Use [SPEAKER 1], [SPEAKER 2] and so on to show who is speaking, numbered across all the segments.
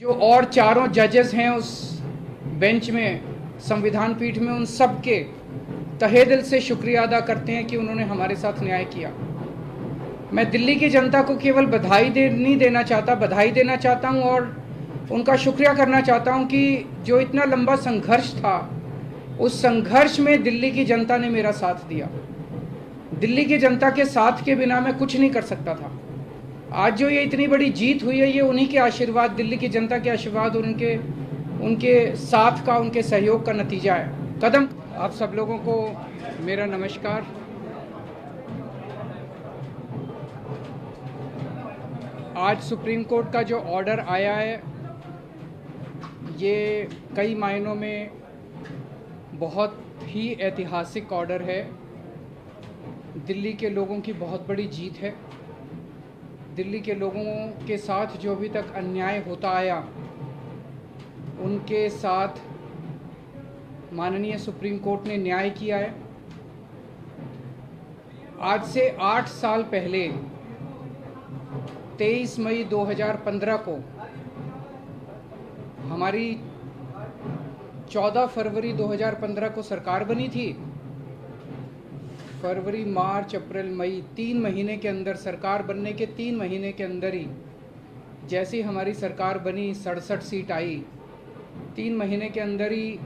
[SPEAKER 1] जो और चारों जजेस हैं उस बेंच में, संविधान पीठ में, उन सब के तहे दिल से शुक्रिया अदा करते हैं कि उन्होंने हमारे साथ न्याय किया। मैं दिल्ली की जनता को केवल नहीं देना चाहता, बधाई देना चाहता हूं और उनका शुक्रिया करना चाहता हूं कि जो इतना लंबा संघर्ष था, उस संघर्ष में दिल्ली की जनता ने मेरा साथ दिया। दिल्ली की जनता के साथ के बिना मैं कुछ नहीं कर सकता था। आज जो ये इतनी बड़ी जीत हुई है, ये उन्हीं के आशीर्वाद, दिल्ली की जनता के आशीर्वाद और उनके साथ का, उनके सहयोग का नतीजा है। कदम आप सब लोगों को मेरा नमस्कार। आज सुप्रीम कोर्ट का जो ऑर्डर आया है, ये कई मायनों में बहुत ही ऐतिहासिक ऑर्डर है। दिल्ली के लोगों की बहुत बड़ी जीत है। दिल्ली के लोगों के साथ जो अभी तक अन्याय होता आया, उनके साथ माननीय सुप्रीम कोर्ट ने न्याय किया है। आज से 8 साल पहले 23 मई 2015 को हमारी 14 फरवरी 2015 को सरकार बनी थी। फरवरी, मार्च, अप्रैल, मई 3 महीने के अंदर, सरकार बनने के 3 महीने के अंदर ही जैसी हमारी सरकार बनी, 67 सीट आई। 3 महीने के अंदर ही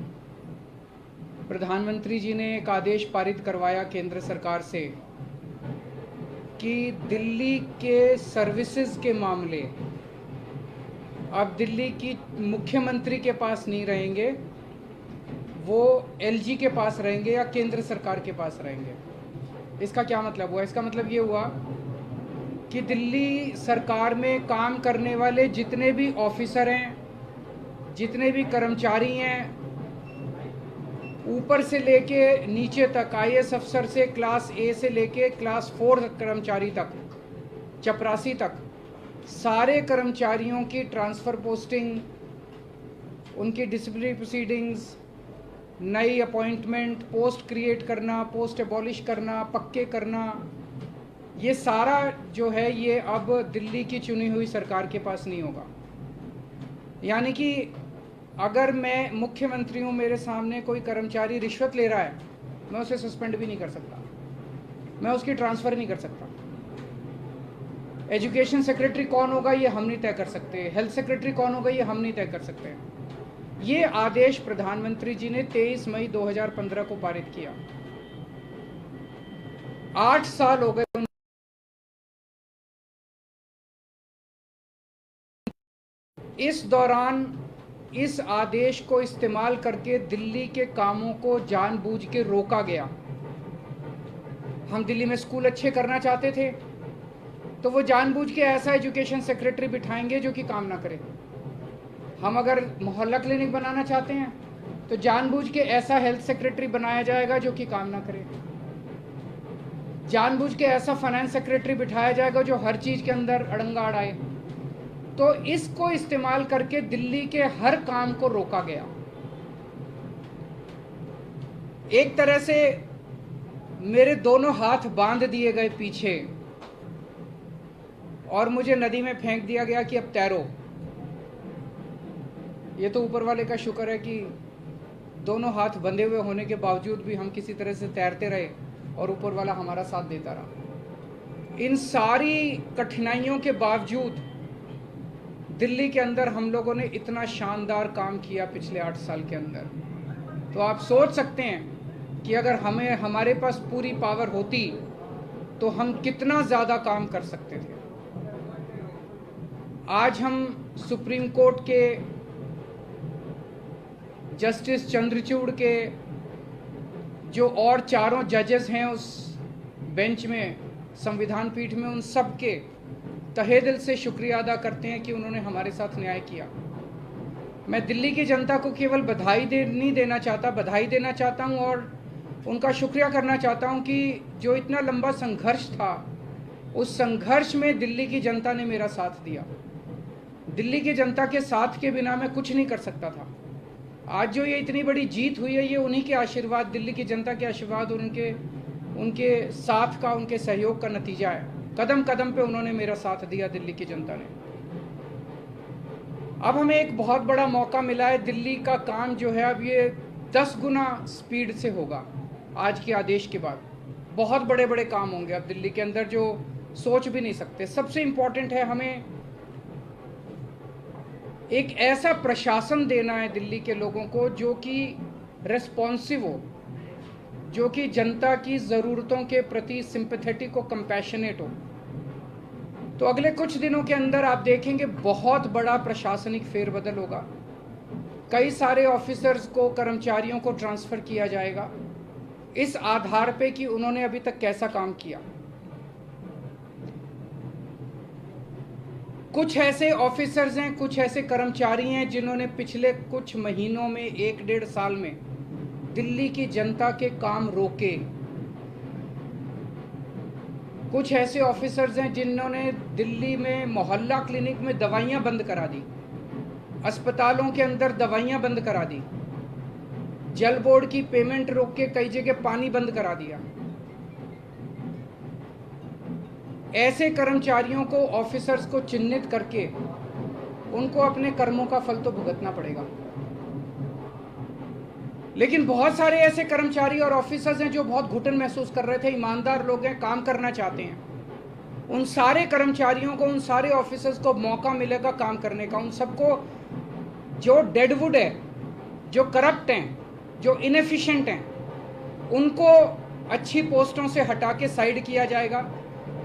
[SPEAKER 1] प्रधानमंत्री जी ने एक आदेश पारित करवाया केंद्र सरकार से कि दिल्ली के सर्विसेज के मामले अब दिल्ली की मुख्यमंत्री के पास नहीं रहेंगे, वो एलजी के पास रहेंगे या केंद्र सरकार के पास रहेंगे। इसका क्या मतलब हुआ? इसका मतलब ये हुआ कि दिल्ली सरकार में काम करने वाले जितने भी ऑफिसर हैं, जितने भी कर्मचारी हैं, ऊपर से लेके नीचे तक, आईएएस अफसर से क्लास ए से लेके क्लास 4 कर्मचारी तक, चपरासी तक, सारे कर्मचारियों की ट्रांसफ़र पोस्टिंग, उनकी डिसिप्लिनरी प्रोसीडिंग्स, नई अपॉइंटमेंट, पोस्ट क्रिएट करना, पोस्ट एबॉलिश करना, पक्के करना, ये सारा जो है ये अब दिल्ली की चुनी हुई सरकार के पास नहीं होगा। यानी कि अगर मैं मुख्यमंत्री हूँ, मेरे सामने कोई कर्मचारी रिश्वत ले रहा है, मैं उसे सस्पेंड भी नहीं कर सकता, मैं उसकी ट्रांसफ़र नहीं कर सकता। एजुकेशन सेक्रेटरी कौन होगा ये हम नहीं तय कर सकते, हेल्थ सेक्रेटरी कौन होगा ये हम नहीं तय कर सकते। ये आदेश प्रधानमंत्री जी ने 23 मई 2015 को पारित किया। 8 साल हो गए। इस दौरान इस आदेश को इस्तेमाल करके दिल्ली के कामों को जानबूझ के रोका गया। हम दिल्ली में स्कूल अच्छे करना चाहते थे, तो वो जानबूझ के ऐसा एजुकेशन सेक्रेटरी बिठाएंगे जो कि काम ना करे। हम अगर मोहल्ला क्लिनिक बनाना चाहते हैं, तो जानबूझ के ऐसा हेल्थ सेक्रेटरी बनाया जाएगा जो कि काम ना करे। जानबूझ के ऐसा फाइनेंस सेक्रेटरी बिठाया जाएगा जो हर चीज़ के अंदर अड़ंगा अड़ाए। तो इसको इस्तेमाल करके दिल्ली के हर काम को रोका गया। एक तरह से मेरे दोनों हाथ बांध दिए गए पीछे और मुझे नदी में फेंक दिया गया कि अब तैरो। ये तो ऊपर वाले का शुक्र है कि दोनों हाथ बंधे हुए होने के बावजूद भी हम किसी तरह से तैरते रहे और ऊपर वाला हमारा साथ देता रहा। इन सारी कठिनाइयों के बावजूद दिल्ली के अंदर हम लोगों ने इतना शानदार काम किया पिछले 8 साल के अंदर। तो आप सोच सकते हैं कि अगर हमारे पास पूरी पावर होती तो हम कितना ज़्यादा काम कर सकते थे। आज हम सुप्रीम कोर्ट के जस्टिस चंद्रचूड़ के जो और चारों जजेस हैं उस बेंच में, संविधान पीठ में, उन सब के तहे दिल से शुक्रिया अदा करते हैं कि उन्होंने हमारे साथ न्याय किया। मैं दिल्ली की जनता को केवल नहीं देना चाहता, बधाई देना चाहता हूं और उनका शुक्रिया करना चाहता हूं कि जो इतना लंबा संघर्ष था, उस संघर्ष में दिल्ली की जनता ने मेरा साथ दिया। दिल्ली की जनता के साथ के बिना मैं कुछ नहीं कर सकता था। आज जो ये इतनी बड़ी जीत हुई है, ये उन्हीं के आशीर्वाद, दिल्ली की जनता के आशीर्वाद और उनके साथ का, उनके सहयोग का नतीजा है। कदम कदम पे उन्होंने मेरा साथ दिया दिल्ली की जनता ने। अब हमें एक बहुत बड़ा मौका मिला है। दिल्ली का काम जो है अब ये 10 गुना स्पीड से होगा आज के आदेश के बाद। बहुत बड़े बड़े काम होंगे अब दिल्ली के अंदर जो सोच भी नहीं सकते। सबसे इम्पोर्टेंट है हमें एक ऐसा प्रशासन देना है दिल्ली के लोगों को जो कि रेस्पॉन्सिव हो, जो कि जनता की ज़रूरतों के प्रति सिंपैथेटिक हो, कंपैशनेट हो। तो अगले कुछ दिनों के अंदर आप देखेंगे बहुत बड़ा प्रशासनिक फेरबदल होगा। कई सारे ऑफिसर्स को, कर्मचारियों को ट्रांसफ़र किया जाएगा इस आधार पे कि उन्होंने अभी तक कैसा काम किया। कुछ ऐसे ऑफिसर्स हैं, कुछ ऐसे कर्मचारी हैं जिन्होंने पिछले कुछ महीनों में, 1-1.5 साल में दिल्ली की जनता के काम रोके। कुछ ऐसे ऑफिसर्स हैं जिन्होंने दिल्ली में मोहल्ला क्लिनिक में दवाइयां बंद करा दी, अस्पतालों के अंदर दवाइयां बंद करा दी, जल बोर्ड की पेमेंट रोक के कई जगह पानी बंद करा दिया। ऐसे कर्मचारियों को, ऑफिसर्स को चिन्हित करके उनको अपने कर्मों का फल तो भुगतना पड़ेगा। लेकिन बहुत सारे ऐसे कर्मचारी और ऑफिसर्स हैं जो बहुत घुटन महसूस कर रहे थे, ईमानदार लोग हैं, काम करना चाहते हैं। उन सारे कर्मचारियों को, उन सारे ऑफिसर्स को मौका मिलेगा काम करने का। उन सबको जो डेडवुड है, जो करप्ट हैं, जो इनएफिशिएंट हैं, उनको अच्छी पोस्टों से हटा के साइड किया जाएगा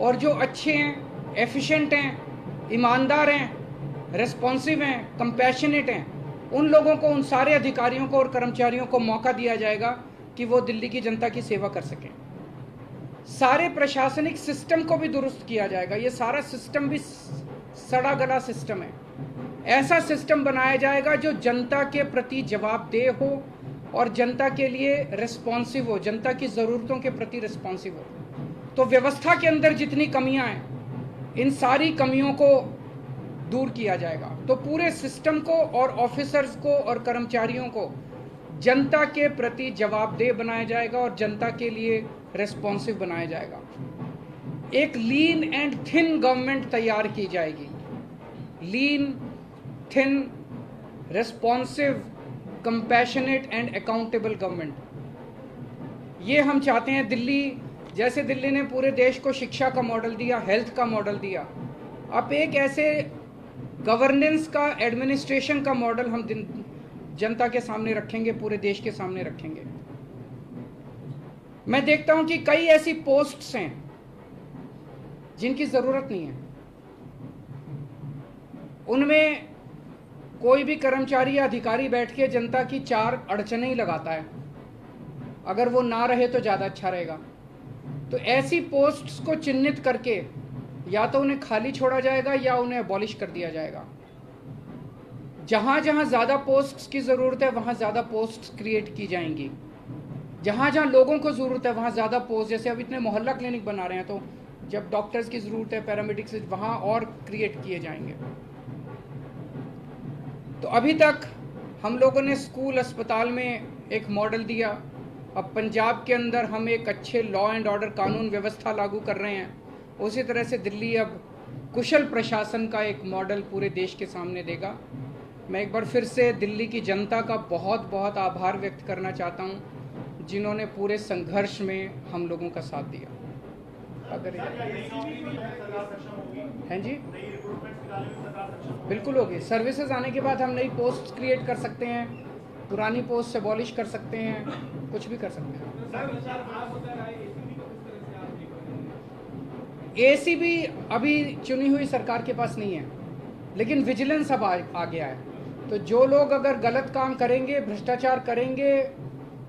[SPEAKER 1] और जो अच्छे हैं, एफिशिएंट हैं, ईमानदार हैं, रेस्पॉन्सिव हैं, कंपैशनेट हैं, उन लोगों को, उन सारे अधिकारियों को और कर्मचारियों को मौका दिया जाएगा कि वो दिल्ली की जनता की सेवा कर सकें। सारे प्रशासनिक सिस्टम को भी दुरुस्त किया जाएगा। ये सारा सिस्टम भी सड़ा गला सिस्टम है। ऐसा सिस्टम बनाया जाएगा जो जनता के प्रति जवाबदेह हो और जनता के लिए रिस्पॉन्सिव हो, जनता की ज़रूरतों के प्रति रिस्पॉन्सिव हो। तो व्यवस्था के अंदर जितनी कमियां हैं, इन सारी कमियों को दूर किया जाएगा। तो पूरे सिस्टम को और ऑफिसर्स को और कर्मचारियों को जनता के प्रति जवाबदेह बनाया जाएगा और जनता के लिए रेस्पॉन्सिव बनाया जाएगा। एक लीन एंड थिन गवर्नमेंट तैयार की जाएगी। Lean, thin, responsive, compassionate and accountable government. ये हम चाहते हैं। दिल्ली, जैसे दिल्ली ने पूरे देश को शिक्षा का मॉडल दिया, हेल्थ का मॉडल दिया, अब एक ऐसे गवर्नेंस का, एडमिनिस्ट्रेशन का मॉडल हम जनता के सामने रखेंगे, पूरे देश के सामने रखेंगे। मैं देखता हूं कि कई ऐसी पोस्ट्स हैं जिनकी जरूरत नहीं है। उनमें कोई भी कर्मचारी या अधिकारी बैठ के जनता की 4 अड़चनें ही लगाता है। अगर वो ना रहे तो ज़्यादा अच्छा रहेगा। तो ऐसी पोस्ट्स को चिन्हित करके या तो उन्हें खाली छोड़ा जाएगा या उन्हें अबॉलिश कर दिया जाएगा। जहाँ जहाँ ज़्यादा पोस्ट्स की ज़रूरत है वहाँ ज़्यादा पोस्ट्स क्रिएट की जाएंगी। जहाँ जहाँ लोगों को ज़रूरत है वहाँ ज़्यादा पोस्ट, जैसे अब इतने मोहल्ला क्लिनिक बना रहे हैं तो जब डॉक्टर्स की ज़रूरत है, पैरामेडिक्स, वहाँ और क्रिएट किए जाएंगे। तो अभी तक हम लोगों ने स्कूल, अस्पताल में एक मॉडल दिया। अब पंजाब के अंदर हम एक अच्छे लॉ एंड ऑर्डर, कानून व्यवस्था लागू कर रहे हैं। उसी तरह से दिल्ली अब कुशल प्रशासन का एक मॉडल पूरे देश के सामने देगा। मैं एक बार फिर से दिल्ली की जनता का बहुत बहुत आभार व्यक्त करना चाहता हूं, जिन्होंने पूरे संघर्ष में हम लोगों का साथ दिया। अगर हैं जी, बिल्कुल होगी। सर्विसेज आने के बाद हम नई पोस्ट क्रिएट कर सकते हैं, पुरानी पोस्ट से अबॉलिश कर सकते हैं, कुछ भी कर सकते हैं। एसीबी अभी चुनी हुई सरकार के पास नहीं है, लेकिन विजिलेंस अब आ गया है। तो जो लोग अगर गलत काम करेंगे, भ्रष्टाचार करेंगे,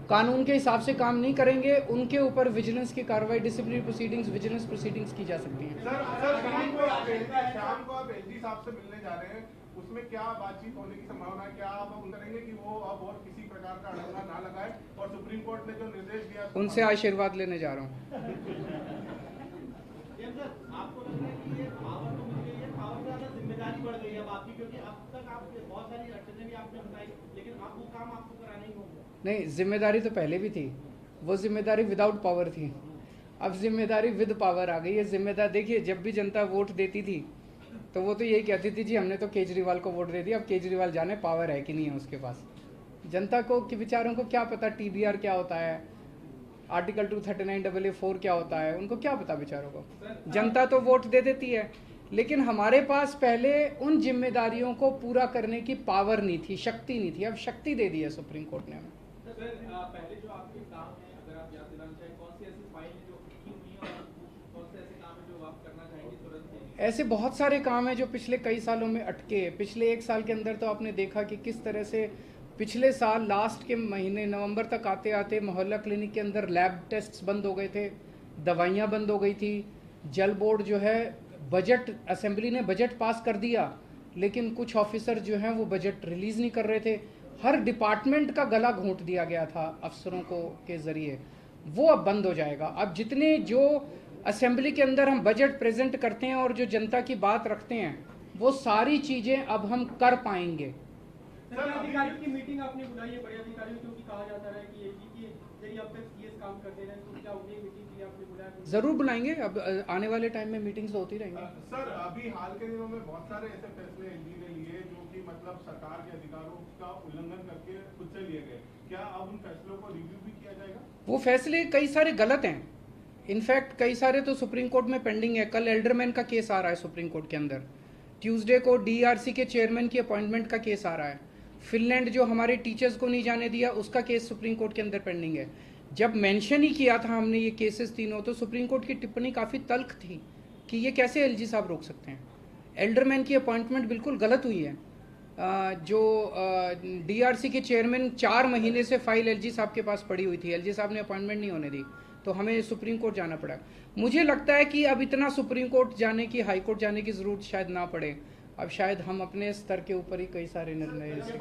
[SPEAKER 1] कानून के हिसाब से काम नहीं करेंगे, उनके ऊपर विजिलेंस की कार्रवाई, डिसिप्लिनरी प्रोसीडिंग्स, विजिलेंस प्रोसीडिंग्स की जा सकती हैं।
[SPEAKER 2] सर शाम को आप एलजी साहब से मिलने जा रहे हैं, उसमें क्या बातचीत होने की संभावना है? क्या आप उन करेंगे कि वो अब और किसी प्रकार का अड़ंगा ना लगाए? और सुप्रीम कोर्ट ने जो निर्देश दिया,
[SPEAKER 1] उनसे आशीर्वाद लेने जा रहा हूँ।
[SPEAKER 3] आपको लगता है कि ये पावर तो मिल गई है, पावर से ज्यादा जिम्मेदारी बढ़ गई है अब आपकी, क्योंकि अब तक आप बहुत सारी अड़चनें भी आपने बताई, लेकिन अब वो काम आपको कराना ही होगा।
[SPEAKER 1] नहीं, जिम्मेदारी तो पहले भी थी। वो जिम्मेदारी विदाउट पावर थी, अब जिम्मेदारी विद पावर आ गई है। जिम्मेदार देखिए, जब भी जनता वोट देती थी तो वो तो यही कहती थी जी हमने तो केजरीवाल को वोट दे दिया, अब केजरीवाल जाने पावर है कि नहीं है उसके पास। जनता को कि बेचारों को क्या पता TDR क्या होता है, आर्टिकल 239AA4 क्या होता है, उनको क्या पता बेचारों को। जनता तो वोट दे देती है, लेकिन हमारे पास पहले उन जिम्मेदारियों को पूरा करने की पावर नहीं थी, शक्ति नहीं थी। अब शक्ति दे दी है सुप्रीम कोर्ट ने हमें।
[SPEAKER 3] सर पहले जो आपके काम है, अगर आप याद दिलाना चाहें, कौन सी ऐसी फाइल है जो अटकी हुई है और कौन से ऐसे काम है जो आप करना चाहेंगे तुरंत?
[SPEAKER 1] ऐसे बहुत सारे काम हैं जो पिछले कई सालों में अटके। पिछले 1 साल के अंदर तो आपने देखा कि किस तरह से पिछले साल लास्ट के महीने नवंबर तक आते आते मोहल्ला क्लिनिक के अंदर लैब टेस्ट्स बंद हो गए थे, दवाइयाँ बंद हो गई थी। जल बोर्ड जो है बजट, असेंबली ने बजट पास कर दिया, लेकिन कुछ ऑफिसर जो हैं वो बजट रिलीज़ नहीं कर रहे थे। हर डिपार्टमेंट का गला घोंट दिया गया था अफसरों को के ज़रिए, वो अब बंद हो जाएगा। अब जितने जो असेंबली के अंदर हम बजट प्रेजेंट करते हैं और जो जनता की बात रखते हैं, वो सारी चीज़ें अब हम कर पाएंगे।
[SPEAKER 3] सर अधिकारियों की मीटिंग आपने बुलाई है, बड़े अधिकारियों, क्योंकि कहा जाता है कि एजी की जरिए अब तक CS काम करते रहे, तो क्या उन्हें मीटिंग के लिए आपने बुलाया?
[SPEAKER 1] ज़रूर बुलाएंगे, अब आने वाले टाइम में मीटिंग्स तो होती रहेंगी।
[SPEAKER 2] सर अभी हाल के दिनों में बहुत सारे ऐसे फैसले एलजी ने लिए जो कि मतलब सरकार के अधिकारों का उल्लंघन करके खुद से लिए गए, क्या अब उन फैसलों को रिव्यू भी किया जाएगा?
[SPEAKER 1] वो फैसले कई सारे गलत हैं, इनफैक्ट कई सारे तो सुप्रीम कोर्ट में पेंडिंग है। कल एल्डरमैन का केस आ रहा है सुप्रीम कोर्ट के अंदर, ट्यूसडे को DRC के चेयरमैन की अपॉइंटमेंट का केस आ रहा है। फिनलैंड जो हमारे टीचर्स को नहीं जाने दिया, उसका केस सुप्रीम कोर्ट के अंदर पेंडिंग है। जब मेंशन ही किया था हमने ये केसेस तीनों, तो सुप्रीम कोर्ट की टिप्पणी काफ़ी तल्ख थी कि ये कैसे LG साहब रोक सकते हैं। एल्डरमैन की अपॉइंटमेंट बिल्कुल गलत हुई है। जो DRC के चेयरमैन 4 महीने से फाइल LG साहब के पास पड़ी हुई थी, LG साहब ने अपॉइंटमेंट नहीं होने दी, तो हमें सुप्रीम कोर्ट जाना पड़ा। मुझे लगता है कि अब इतना सुप्रीम कोर्ट जाने की, हाई कोर्ट जाने की ज़रूरत शायद ना पड़े। अब शायद हम अपने स्तर के ऊपर ही कई सारे निर्णय ले सकते हैं।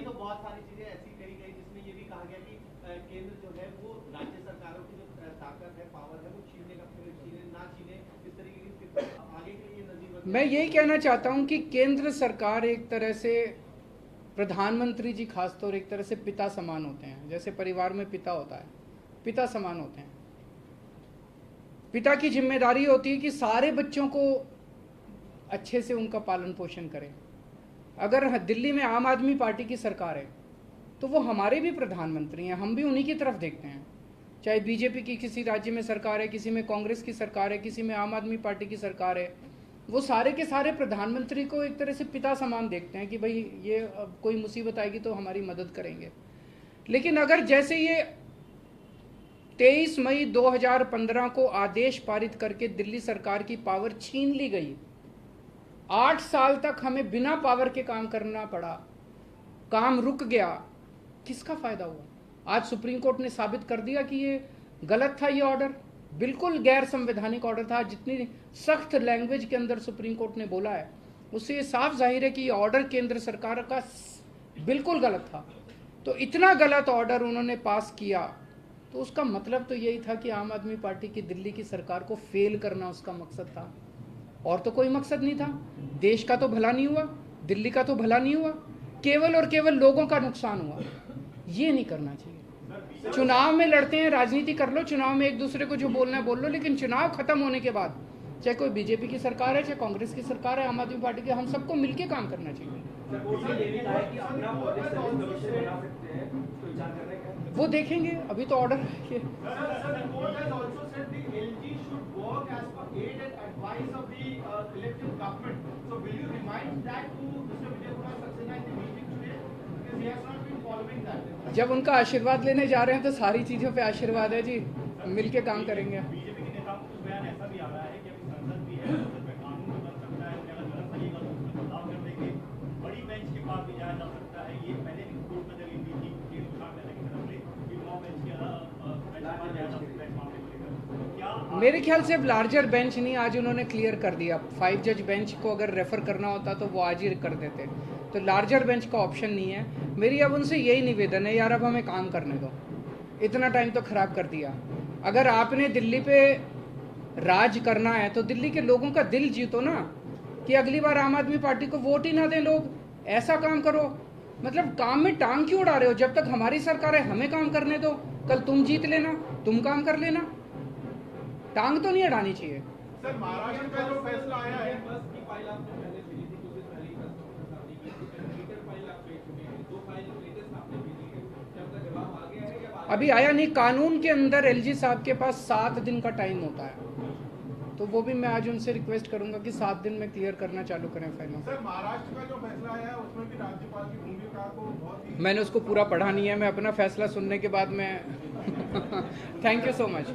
[SPEAKER 3] तो बहुत सारी चीजें ऐसी कही गई जिसमें ये भी कहा गया कि केंद्र जो है वो राज्य सरकारों की जो ताकत है, पावर है, वो छीने ना छीने, इस तरीके की आगे के लिए नजीर।
[SPEAKER 1] मैं यही कहना चाहता हूं कि केंद्र सरकार एक तरह से, प्रधानमंत्री जी खासतौर एक तरह से पिता समान होते हैं। जैसे परिवार में पिता होता है, पिता समान होते हैं। पिता की जिम्मेदारी होती है कि सारे बच्चों को अच्छे से उनका पालन पोषण करें। अगर दिल्ली में आम आदमी पार्टी की सरकार है तो वो हमारे भी प्रधानमंत्री हैं, हम भी उन्हीं की तरफ देखते हैं। चाहे बीजेपी की किसी राज्य में सरकार है, किसी में कांग्रेस की सरकार है, किसी में आम आदमी पार्टी की सरकार है, वो सारे के सारे प्रधानमंत्री को एक तरह से पिता समान देखते हैं कि भाई ये कोई मुसीबत आएगी तो हमारी मदद करेंगे। लेकिन अगर जैसे ये 23 मई 2015 को आदेश पारित करके दिल्ली सरकार की पावर छीन ली गई, 8 साल तक हमें बिना पावर के काम करना पड़ा, काम रुक गया, किसका फायदा हुआ? आज सुप्रीम कोर्ट ने साबित कर दिया कि ये गलत था, ये ऑर्डर बिल्कुल गैर संवैधानिक ऑर्डर था। जितनी सख्त लैंग्वेज के अंदर सुप्रीम कोर्ट ने बोला है, उससे ये साफ जाहिर है कि ये ऑर्डर केंद्र सरकार का बिल्कुल गलत था। तो इतना गलत ऑर्डर उन्होंने पास किया, तो उसका मतलब तो यही था कि आम आदमी पार्टी की दिल्ली की सरकार को फेल करना उसका मकसद था, और तो कोई मकसद नहीं था। देश का तो भला नहीं हुआ, दिल्ली का तो भला नहीं हुआ, केवल और केवल लोगों का नुकसान हुआ। ये नहीं करना चाहिए। चुनाव में लड़ते हैं, राजनीति कर लो, चुनाव में एक दूसरे को जो बोलना है बोल लो, लेकिन चुनाव खत्म होने के बाद चाहे कोई बीजेपी की सरकार है, चाहे कांग्रेस की सरकार है, आम आदमी पार्टी की, हम सबको मिलकर काम करना चाहिए। वो देखेंगे, अभी तो ऑर्डर है। जब उनका आशीर्वाद लेने जा रहे हैं तो सारी चीजों पे आशीर्वाद है जी, मिलके काम करेंगे।
[SPEAKER 3] बीजेपी के नेताओं को बयान ऐसा भी आ रहा है कि अभी संसद भी है, संसद में कानून भी बन सकता है, अगर गलत लगेगा तो उसमें बदलाव कर देंगे, बड़ी बेंच के पास भी जाया जा सकता है। ये पहले भी कोर्ट में दलील दी थी कि उठाने की तरफ से कि 9 बेंच के जाया जा सकता है मामले को लेकर। क्या
[SPEAKER 1] मेरे ख्याल से अब लार्जर बेंच नहीं, आज उन्होंने क्लियर कर दिया। 5 जज बेंच को अगर रेफर करना होता तो वो आज ही कर देते, तो लार्जर बेंच का ऑप्शन नहीं है। मेरी अब उनसे यही निवेदन है, यार अब हमें काम करने दो, इतना टाइम तो खराब कर दिया। अगर आपने दिल्ली पे राज करना है तो दिल्ली के लोगों का दिल जीतो ना, कि अगली बार आम आदमी पार्टी को वोट ही ना दें लोग। ऐसा काम करो, मतलब काम में टांग क्यों उड़ा रहे हो? जब तक हमारी सरकार है हमें काम करने दो, कल तुम जीत लेना, तुम काम कर लेना, टांग तो नहीं अड़ानी चाहिए।
[SPEAKER 2] सर महाराष्ट्र का जो फैसला आया है,
[SPEAKER 4] बस की फाइल आपने पहले भेजी थी, कुछ दिन पहले ही प्रधान की थी, मीटर फाइल आप भेज चुके हैं, 2 फाइल लेटेस्ट आपने भेजी है, क्या उनका जवाब आ गया है या
[SPEAKER 1] अभी आया नहीं। कानून के अंदर एलजी साहब के पास 7 दिन का टाइम होता है, तो वो भी मैं आज उनसे रिक्वेस्ट करूंगा कि 7 दिन में क्लियर करना चालू करें फाइलों।
[SPEAKER 2] सर महाराष्ट्र का जो फैसला आया है उसमें भी राज्यपाल की भूमिका को बहुत ही
[SPEAKER 1] मैंने उसको पूरा पढ़ा नहीं है, मैं अपना फैसला सुनने के बाद मैं थैंक यू सो मच।